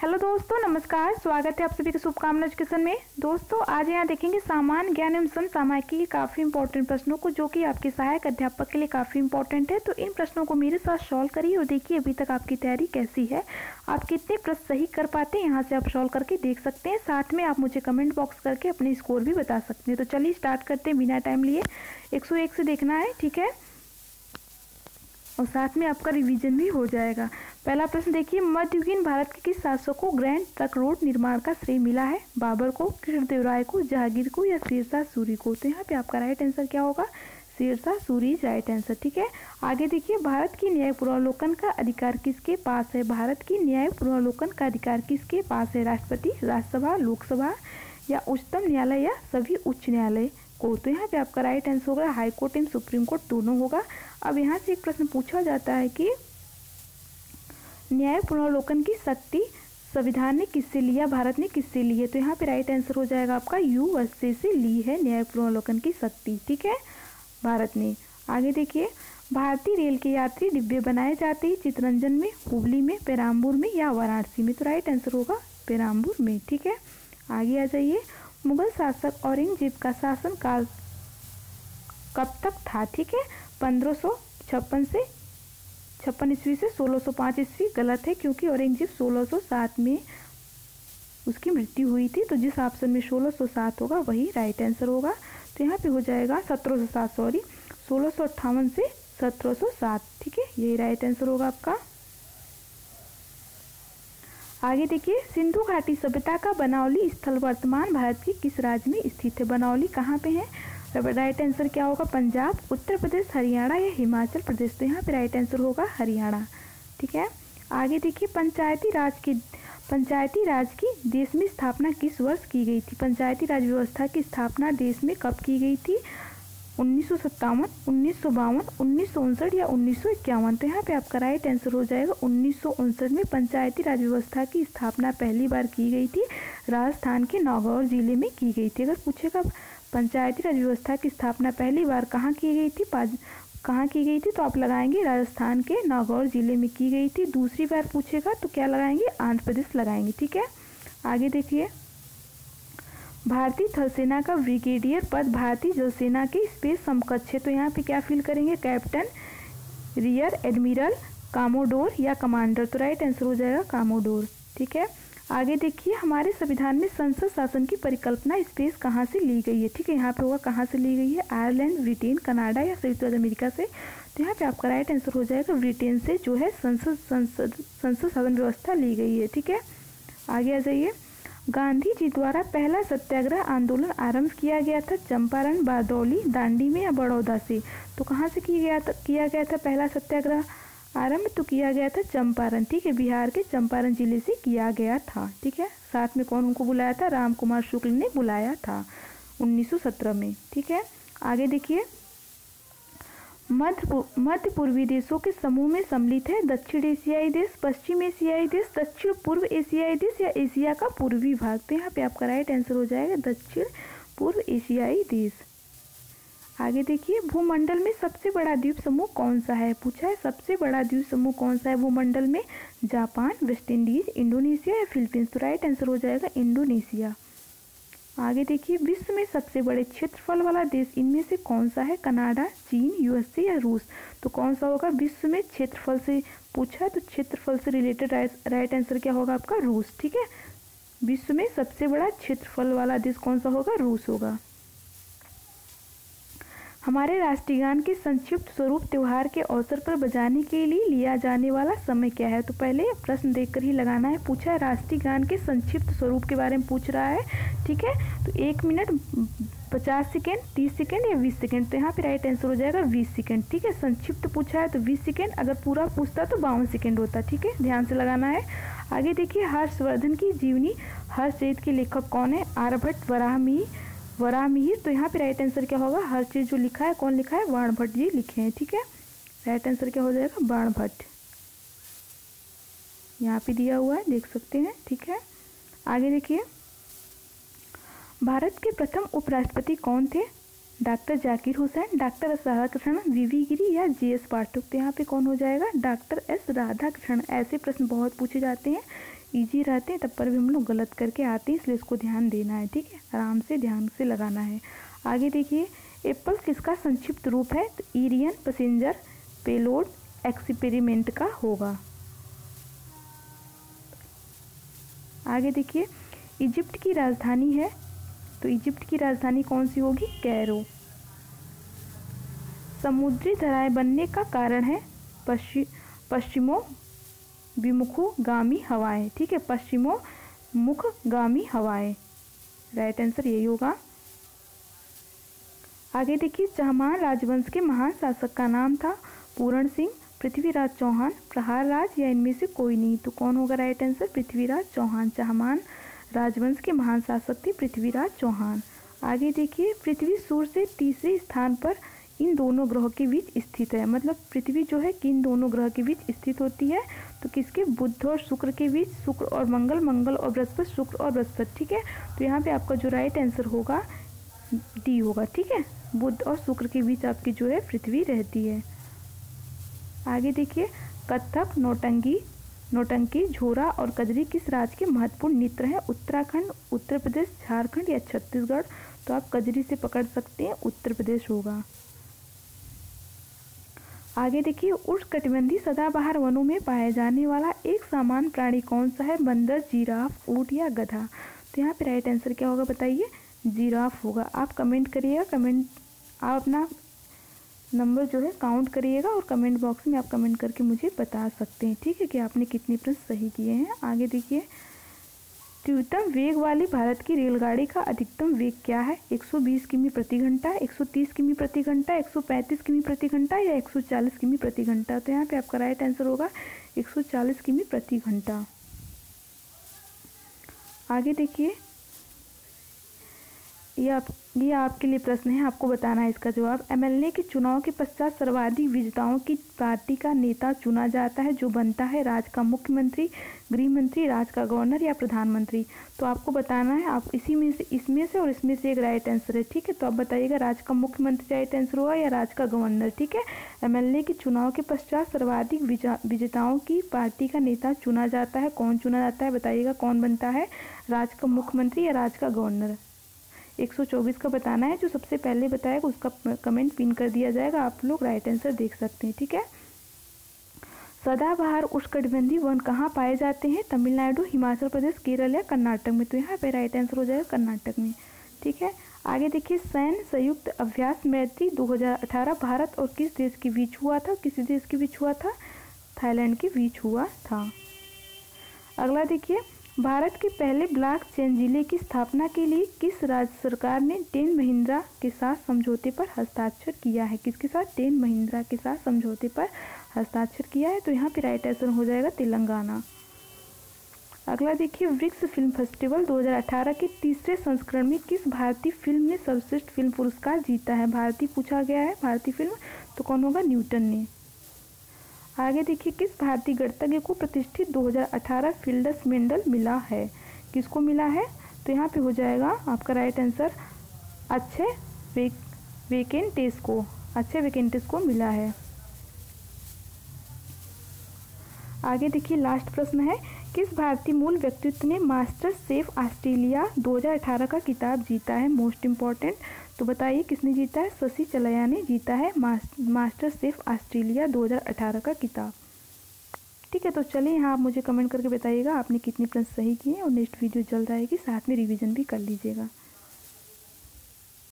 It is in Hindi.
हेलो दोस्तों, नमस्कार। स्वागत है आप सभी के शुभकामना एजुकेशन में। दोस्तों आज यहाँ देखेंगे सामान्य ज्ञान एवं समसामयिकी के काफ़ी इंपॉर्टेंट प्रश्नों को, जो कि आपके सहायक अध्यापक के लिए काफ़ी इंपॉर्टेंट है। तो इन प्रश्नों को मेरे साथ सॉल्व करिए और देखिए अभी तक आपकी तैयारी कैसी है, आप कितने प्रश्न सही कर पाते हैं। यहाँ से आप सॉल्व करके देख सकते हैं। साथ में आप मुझे कमेंट बॉक्स करके अपने स्कोर भी बता सकते हैं। तो चलिए स्टार्ट करते हैं बिना टाइम लिए। 101 से देखना है, ठीक है, और साथ में आपका रिवीजन भी हो जाएगा। पहला प्रश्न देखिए, मध्ययुगीन भारत के किस शासक को ग्रैंड ट्रंक रोड निर्माण का श्रेय मिला है? बाबर को, कृष्णदेवराय को, जहांगीर को या शेरशाह सूरी को? तो यहाँ पे आपका राइट आंसर क्या होगा? शेरशाह सूरी राइट आंसर, ठीक है। आगे देखिए, भारत की न्याय पुनर्वलोकन का अधिकार किसके पास है? भारत की न्याय पुनर्वलोकन का अधिकार किसके पास है? राष्ट्रपति, राज्यसभा, लोकसभा या उच्चतम न्यायालय या सभी उच्च न्यायालय को? तो यहाँ पे आपका राइट आंसर होगा high court and supreme court दोनों होगा। अब यहाँ से एक प्रश्न पूछा जाता है कि न्याय पुनर्वलोकन की शक्ति संविधान ने किससे लिया, भारत ने किससे ली है? तो यहाँ पे राइट आंसर हो जाएगा आपका यूएसए से ली है न्याय पुनर्वलोकन की शक्ति, ठीक है, भारत ने। आगे देखिए, भारतीय रेल के यात्री डिब्बे बनाए जाते हैं चितरंजन में, हुबली में, पेराम्बूर में या वाराणसी में? तो राइट आंसर होगा पेराम्बूर में, ठीक है। आगे आ जाइए, मुगल शासक औरंगजेब का शासन काल कब तक था? ठीक है, 1556 से 56 ईस्वी से 1605 ईस्वी। गलत है, क्योंकि औरंगजेब 1607 में उसकी मृत्यु हुई थी। तो जिस ऑप्शन में 1607 होगा वही राइट आंसर होगा। तो यहाँ पे हो जाएगा 1707, सॉरी 1658 से 1707, ठीक है, यही राइट आंसर होगा आपका। आगे देखिए, सिंधु घाटी सभ्यता का बनावली स्थल वर्तमान भारत के किस राज्य में स्थित है? बनावली कहाँ पे है? राइट आंसर क्या होगा? पंजाब, उत्तर प्रदेश, हरियाणा या हिमाचल प्रदेश? तो यहाँ पे राइट आंसर होगा हरियाणा, ठीक है। आगे देखिए, पंचायती राज की देश में स्थापना किस वर्ष की गई थी? पंचायती राज व्यवस्था की स्थापना देश में कब की गई थी? 1957, 1952, 1959 या 1951? तो यहाँ पे आपका राइट आंसर हो जाएगा 1959 में पंचायती राज व्यवस्था की स्थापना पहली बार की गई थी। राजस्थान के नागौर जिले में की गई थी। अगर पूछेगा पंचायती राज व्यवस्था की स्थापना पहली बार कहाँ की गई थी, तो आप लगाएंगे राजस्थान के नागौर जिले में की गई थी। दूसरी बार पूछेगा तो क्या लगाएंगे? आंध्र प्रदेश लगाएंगे, ठीक है। आगे देखिए, भारतीय थल सेना का ब्रिगेडियर पद भारतीय जल सेना के स्पेस समकक्ष है। तो यहाँ पे क्या फिल करेंगे? कैप्टन, रियर एडमिरल, कामोडोर या कमांडर? तो राइट आंसर हो जाएगा कामोडोर, ठीक है। आगे देखिए, हमारे संविधान में संसद शासन की परिकल्पना स्पेस कहाँ से ली गई है? ठीक है, यहाँ पे होगा कहाँ से ली गई है? आयरलैंड, ब्रिटेन, कनाडा या संयुक्त राज्य अमेरिका से? तो यहाँ पे आपका राइट आंसर हो जाएगा ब्रिटेन से जो है संसद शासन व्यवस्था ली गई है, ठीक है। आगे आ जाइए, गांधी जी द्वारा पहला सत्याग्रह आंदोलन आरंभ किया गया था चंपारण, बारदौली, दांडी में या बड़ौदा से? तो कहाँ से किया गया था पहला सत्याग्रह आरंभ? तो किया गया था चंपारण, ठीक है, बिहार के चंपारण जिले से किया गया था, ठीक है। साथ में कौन उनको बुलाया था? राम कुमार शुक्ल ने बुलाया था 1917 में, ठीक है। आगे देखिए, मध्य पूर्वी देशों के समूह में सम्मिलित है दक्षिण एशियाई देश, पश्चिम एशियाई देश, दक्षिण पूर्व एशियाई देश या एशिया का पूर्वी भाग? तो यहाँ पे आपका राइट आंसर हो जाएगा दक्षिण पूर्व एशियाई देश। आगे देखिए, भूमंडल में सबसे बड़ा द्वीप समूह कौन सा है? पूछा है सबसे बड़ा द्वीप समूह कौन सा है भूमंडल में? जापान, वेस्ट इंडीज, इंडोनेशिया या फिलीपींस? तो राइट आंसर हो जाएगा इंडोनेशिया। आगे देखिए, विश्व में सबसे बड़े क्षेत्रफल वाला देश इनमें से कौन सा है? कनाडा, चीन, यूएसए या रूस? तो कौन सा होगा? विश्व में क्षेत्रफल से पूछा है तो क्षेत्रफल से रिलेटेड राइट आंसर क्या होगा आपका? रूस, ठीक है। विश्व में सबसे बड़ा क्षेत्रफल वाला देश कौन सा होगा? रूस होगा। हमारे राष्ट्रीय गान के संक्षिप्त स्वरूप त्योहार के अवसर पर बजाने के लिए लिया जाने वाला समय क्या है? तो पहले प्रश्न देखकर ही लगाना है। पूछा है राष्ट्रीय गान के संक्षिप्त स्वरूप के बारे में पूछ रहा है, ठीक है। तो 1 मिनट 50 सेकेंड, 30 सेकेंड या 20 सेकेंड? तो यहाँ पे राइट आंसर हो जाएगा 20 सेकेंड, ठीक है। संक्षिप्त पूछा है तो 20 सेकेंड, अगर पूरा पूछता तो 52 सेकेंड होता, ठीक है, ध्यान से लगाना है। आगे देखिए, हर्षवर्धन की जीवनी हर्षचरित के लेखक कौन है? आर्यभट्ट, वराहमिहिर? तो यहाँ पे राइट आंसर क्या होगा? हर चीज जो लिखा है कौन लिखा है? बाणभट्ट जी लिखे हैं, ठीक है। राइट आंसर क्या हो जाएगा? बाणभट्ट, यहाँ पे दिया हुआ है, देख सकते हैं, ठीक है। आगे देखिए, भारत के प्रथम उपराष्ट्रपति कौन थे? Doctor Zakir Hussain, doctor S Radhakrishnan, VV Giri या जीएस पाठक? तो यहाँ पे कौन हो जाएगा? Doctor S Radhakrishnan. ऐसे प्रश्न बहुत पूछे जाते हैं, इजी रहते हैं तब पर भी हम लोग गलत करके आते हैं, इसलिए इसको ध्यान देना है, ठीक है, आराम से ध्यान से लगाना है। आगे देखिए, एप्पल किसका संक्षिप्त रूप है? तो इरियन पैसेंजर पेलोड एक्सपेरिमेंट का होगा। आगे देखिए, इजिप्ट की राजधानी है, तो इजिप्ट की राजधानी कौन सी होगी? कैरो। समुद्री धाराएं बनने का कारण है पश्चिमों विमुखगामी हवाएं, ठीक है, पश्चिमोन्मुखगामी हवाएं, राइट आंसर यही होगा। आगे देखिए, चहमान राजवंश के महान शासक का नाम था? पूरण सिंह, पृथ्वीराज चौहान, प्रहार राज या इनमें से कोई नहीं। तो कौन होगा राइट आंसर? पृथ्वीराज चौहान। चहमान राजवंश के महान शासक थे पृथ्वीराज चौहान। आगे देखिए, पृथ्वी सूर्य से तीसरे स्थान पर इन दोनों ग्रहों के बीच स्थित है। मतलब पृथ्वी जो है किन दोनों ग्रह के बीच स्थित होती है? तो किसके? बुध और शुक्र के बीच, शुक्र और मंगल, मंगल और बृहस्पति, शुक्र और बृहस्पति, ठीक है। तो यहाँ पे आपका जो राइट आंसर होगा डी होगा, ठीक है, बुध और शुक्र के बीच आपकी जो है पृथ्वी रहती है। आगे देखिए, कथक, नौटंकी, झोरा और कजरी किस राज्य के महत्वपूर्ण नृत्य हैं? उत्तराखंड, उत्तर प्रदेश, झारखंड या छत्तीसगढ़। तो आप कजरी से पकड़ सकते हैं, उत्तर प्रदेश होगा। आगे देखिए, उष्णकटिबंधीय सदाबहार वनों में पाया जाने वाला एक सामान्य प्राणी कौन सा है? बंदर, जिराफ, ऊंट या गधा। तो यहाँ पे राइट आंसर क्या होगा बताइए? जिराफ होगा। आप कमेंट करिएगा, आप अपना नंबर जो है काउंट करिएगा और कमेंट बॉक्स में आप कमेंट करके मुझे बता सकते हैं, ठीक है, कि आपने कितने प्रश्न सही किए हैं। आगे देखिए, तीव्रतम वेग वाली भारत की रेलगाड़ी का अधिकतम वेग क्या है? 120 किमी प्रति घंटा, 130 किमी प्रति घंटा, 135 किमी प्रति घंटा या 140 किमी प्रति घंटा। तो यहाँ पे आपका राइट आंसर होगा 140 किमी प्रति घंटा। आगे देखिए, ये आपके लिए प्रश्न है, आपको बताना है इसका जवाब। एमएलए के चुनाव के पश्चात सर्वाधिक विजेताओं की पार्टी का नेता चुना जाता है, जो बनता है राज्य का मुख्यमंत्री, गृह मंत्री, राज्य का गवर्नर या प्रधानमंत्री। तो आपको बताना है, आप इसमें से और इसमें से एक राइट आंसर है, ठीक है। तो आप बताइएगा राज्य का मुख्यमंत्री राइट आंसर होगा या राज्य का गवर्नर, ठीक है। एमएलए के चुनाव के पश्चात सर्वाधिक विजेताओं की पार्टी का नेता चुना जाता है, कौन चुना जाता है बताइएगा, कौन बनता है? राज्य का मुख्यमंत्री या राज्य का गवर्नर। 124 का बताना है, जो सबसे पहले बताएगा उसका कमेंट पिन कर दिया जाएगा, आप लोग राइट आंसर देख सकते हैं, ठीक है। सदाबहार उष्णकटिबंधीय वन कहाँ पाए जाते हैं? तमिलनाडु, हिमाचल प्रदेश, केरल या कर्नाटक में। तो यहाँ पे राइट आंसर हो जाएगा कर्नाटक में, ठीक है। आगे देखिए, सैन्य संयुक्त अभ्यास मैत्री 2018 भारत और किस देश के बीच हुआ था? किस देश के बीच हुआ था? थाईलैंड के बीच हुआ था। अगला देखिए, भारत के पहले ब्लॉकचेन जिले की स्थापना के लिए किस राज्य सरकार ने टेन महिंद्रा के साथ समझौते पर हस्ताक्षर किया है? किसके साथ? टेन महिंद्रा के साथ समझौते पर हस्ताक्षर किया है। तो यहाँ पे राइट आंसर हो जाएगा तेलंगाना। अगला देखिए, वृक्ष फिल्म फेस्टिवल 2018 के तीसरे संस्करण में किस भारतीय फिल्म ने सर्वश्रेष्ठ फिल्म पुरस्कार जीता है? भारतीय पूछा गया है, भारतीय फिल्म, तो कौन होगा? न्यूटन ने। आगे देखिए, किस भारतीय गणितज्ञ को प्रतिष्ठित 2018 फील्ड्स मेडल मिला है? किसको मिला है? तो यहाँ पे हो जाएगा आपका राइट आंसर अक्षय वेकेंटेस को मिला है। आगे देखिए, लास्ट प्रश्न है, किस भारतीय मूल व्यक्तित्व ने मास्टर शेफ ऑस्ट्रेलिया 2018 का खिताब जीता है? मोस्ट इम्पॉर्टेंट, तो बताइए किसने जीता है? शशि चलैया ने जीता है मास्टर शेफ ऑस्ट्रेलिया 2018 का खिताब, ठीक है। तो चलिए, यहाँ आप मुझे कमेंट करके बताइएगा आपने कितने प्रश्न सही किए और नेक्स्ट वीडियो जल्द आएगी, साथ में रिवीजन भी कर लीजिएगा।